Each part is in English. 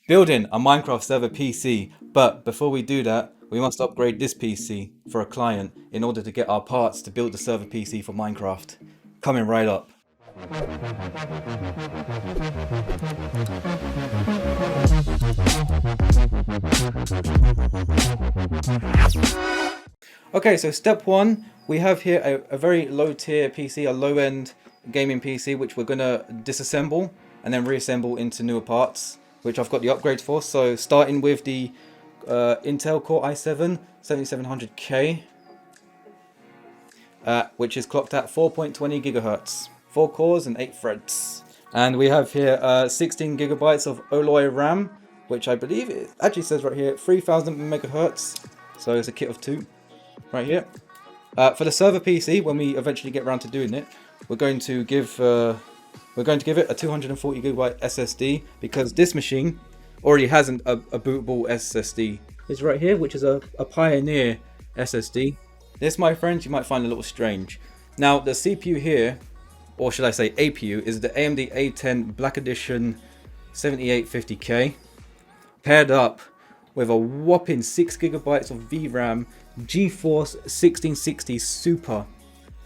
Building a Minecraft server PC, but before we do that, we must upgrade this PC for a client in order to get our parts to build the server PC for Minecraft. Coming right up. Okay, so step one, we have here a very low tier PC, a low end gaming PC, which we're gonna disassemble and then reassemble into newer parts, which I've got the upgrades for. So starting with the Intel Core i7 7700K, which is clocked at 4.20 gigahertz, 4 cores and 8 threads. And we have here 16 gigabytes of Alloy RAM, which I believe it actually says right here 3000 megahertz. So it's a kit of 2 right here. For the server PC, when we eventually get around to doing it, we're going to give it a 240 gigabyte SSD, because this machine already has a bootable SSD. It's right here, which is a Pioneer SSD. This, my friends, you might find a little strange. Now, the CPU here, or should I say APU, is the AMD A10 Black Edition 7850K, paired up with a whopping 6 gigabytes of VRAM GeForce 1660 Super.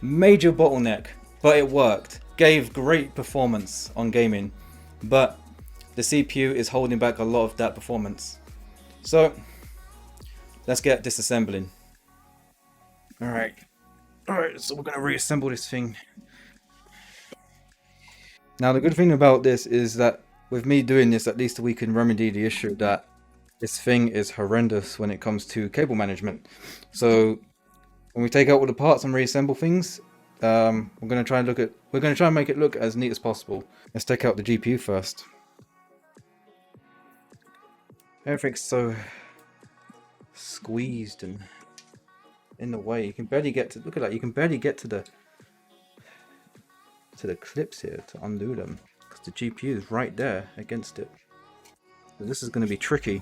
Major bottleneck, but it worked. Gave great performance on gaming, but the CPU is holding back a lot of that performance. So let's get disassembling. Alright, so we're gonna reassemble this thing. Now the good thing about this is that with me doing this, at least we can remedy the issue that this thing is horrendous when it comes to cable management. So when we take out all the parts and reassemble things, we're going to try and make it look as neat as possible. Let's take out the GPU first. Everything's so squeezed and in the way. You can barely get to, look at that, you can barely get to the clips here to undo them, because the GPU is right there against it. So this is going to be tricky.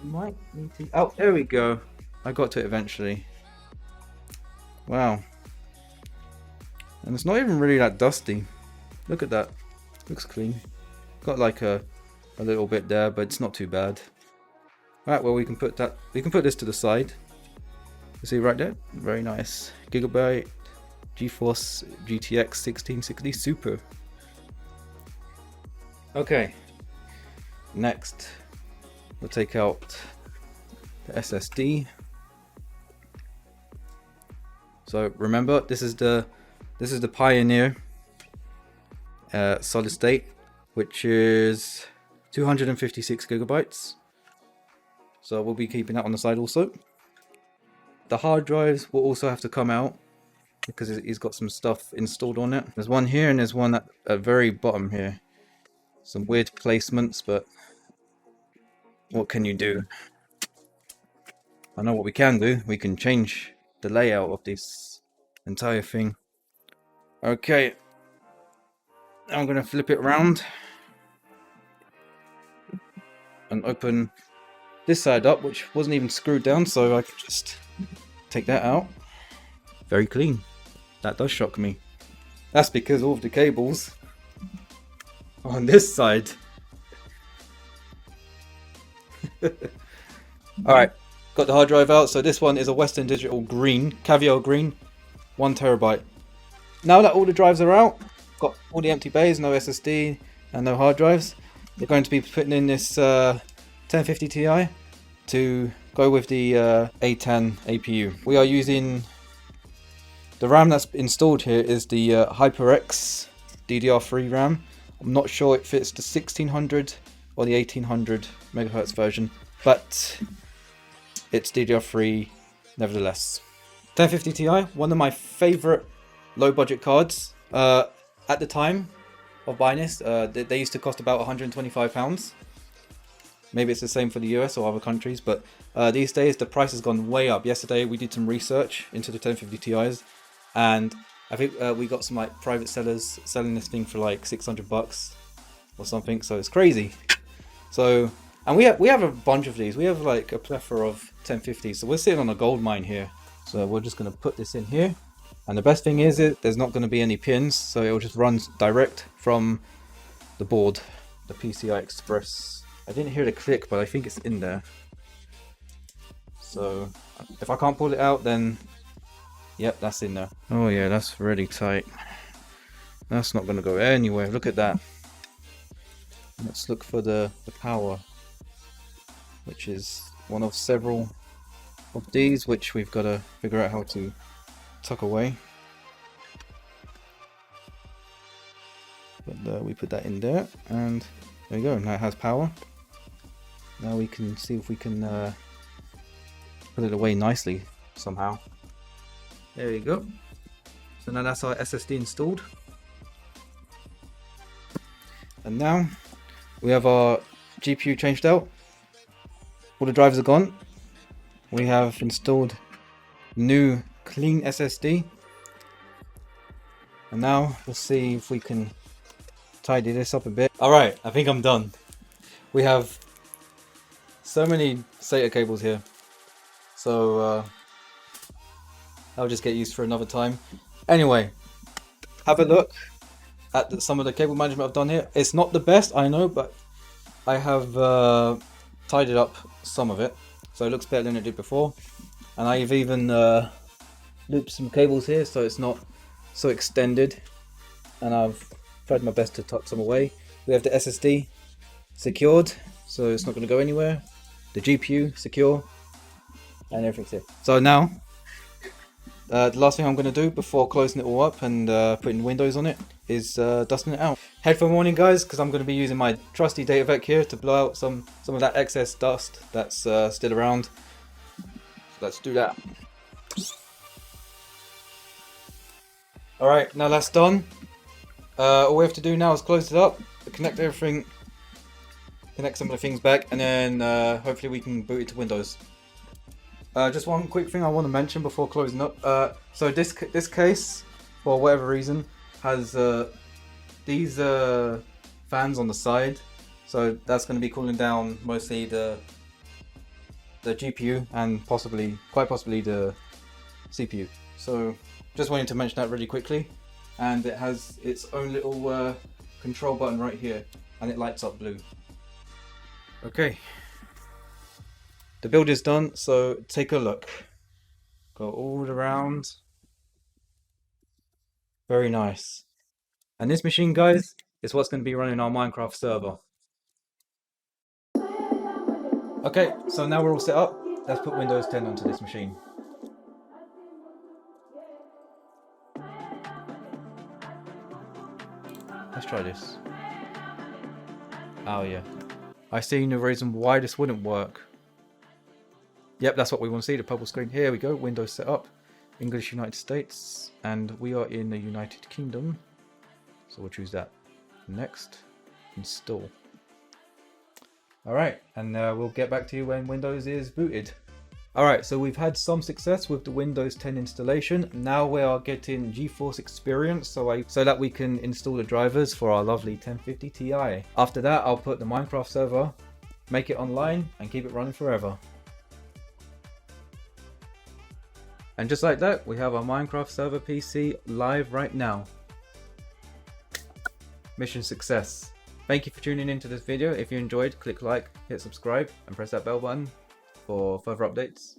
Might need to, oh, there we go. I got to it eventually. Wow. And it's not even really that dusty. Look at that. Looks clean. Got like a little bit there, but it's not too bad. Alright, well we can put this to the side. You see right there? Very nice. Gigabyte GeForce GTX 1660 Super. Okay. Next, we'll take out the SSD. So remember, this is the Pioneer solid state, which is 256 gigabytes. So we'll be keeping that on the side also. The hard drives will also have to come out, because he's got some stuff installed on it. There's one here and there's one at the very bottom here. Some weird placements, but what can you do? I know what we can do. We can change the layout of this entire thing. Okay, I'm gonna flip it around and open this side up, which wasn't even screwed down, so I can just take that out. Very clean. That does shock me. That's because all of the cables on this side. Alright, got the hard drive out. So this one is a Western Digital green, caviar green, 1 terabyte. Now that all the drives are out, got all the empty bays, no SSD and no hard drives, we're going to be putting in this 1050 Ti to go with the A10 APU. We are using the RAM that's installed here is the HyperX DDR3 RAM. I'm not sure it fits the 1600 or the 1800 megahertz version, but it's DDR3 nevertheless. 1050 Ti, one of my favorite low budget cards. At the time of buying this, they used to cost about £125. Maybe it's the same for the US or other countries, but these days the price has gone way up. Yesterday we did some research into the 1050 Ti's, and I think we got some like private sellers selling this thing for like $600 or something. So it's crazy. So, and we have a bunch of these. We have like a plethora of 1050s. So we're sitting on a gold mine here. So we're just going to put this in here. And the best thing is there's not going to be any pins, so it will just run direct from the board, the PCI Express I didn't hear the click, but I think it's in there. So if I can't pull it out, then yep, that's in there. Oh yeah, that's really tight. That's not gonna go anywhere. Look at that. Let's look for the power, which is one of several of these, which we've got to figure out how to tuck away. But we put that in there, and there we go. Now it has power. Now we can see if we can put it away nicely somehow. There we go. So now that's our SSD installed. And now we have our GPU changed out. All the drivers are gone. We have installed new clean SSD. And now we'll see if we can tidy this up a bit. Alright, I think I'm done. We have so many SATA cables here. So I'll just get used for another time. Anyway, have a look at some of the cable management I've done here. It's not the best, I know, but I have tidied up some of it, so it looks better than it did before. And I've even looped some cables here, so it's not so extended. And I've tried my best to tuck some away. We have the SSD secured, so it's not going to go anywhere. The GPU secure, and everything's here. So now, the last thing I'm going to do before closing it all up and putting Windows on it is dusting it out. Headphone warning, guys, because I'm going to be using my trusty data vac here to blow out some of that excess dust that's still around. So let's do that. Alright, now that's done. All we have to do now is close it up, connect everything, connect some of the things back, and then hopefully we can boot it to Windows. Just one quick thing I want to mention before closing up. So this case, for whatever reason, has these fans on the side. So that's going to be cooling down mostly the GPU and quite possibly the CPU. So just wanted to mention that really quickly. And it has its own little control button right here, and it lights up blue. Okay. The build is done, so take a look. Go all around. Very nice. And this machine, guys, is what's going to be running our Minecraft server. Okay, so now we're all set up. Let's put Windows 10 onto this machine. Let's try this. Oh yeah. I see no reason why this wouldn't work. Yep, that's what we want to see, the purple screen. Here we go, Windows set up. English United States, and we are in the United Kingdom. So we'll choose that. Next, install. Alright, and we'll get back to you when Windows is booted. Alright, so we've had some success with the Windows 10 installation. Now we are getting GeForce experience so that we can install the drivers for our lovely 1050 Ti. After that, I'll put the Minecraft server, make it online, and keep it running forever. And just like that, we have our Minecraft server PC live right now. Mission success. Thank you for tuning into this video. If you enjoyed, click like, hit subscribe, and press that bell button for further updates.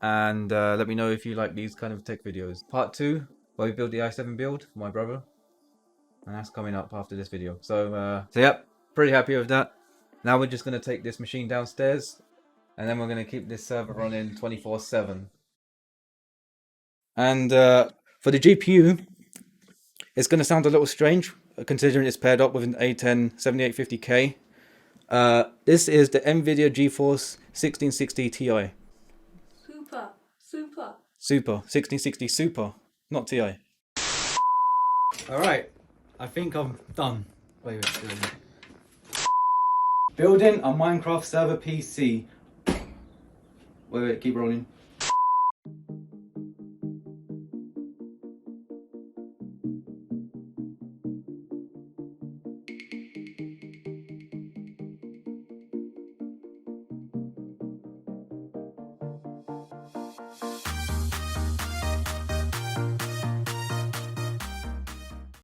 And let me know if you like these kind of tech videos. Part 2, where we build the i7 build for my brother. And that's coming up after this video. So yep, pretty happy with that. Now we're just going to take this machine downstairs, and then we're going to keep this server running 24/7. And for the GPU, it's going to sound a little strange considering it's paired up with an A10 7850K. This is the Nvidia GeForce 1660 Ti. Super 1660 Super, not Ti. Alright, I think I'm done. Wait, building a Minecraft server PC. Wait, keep rolling.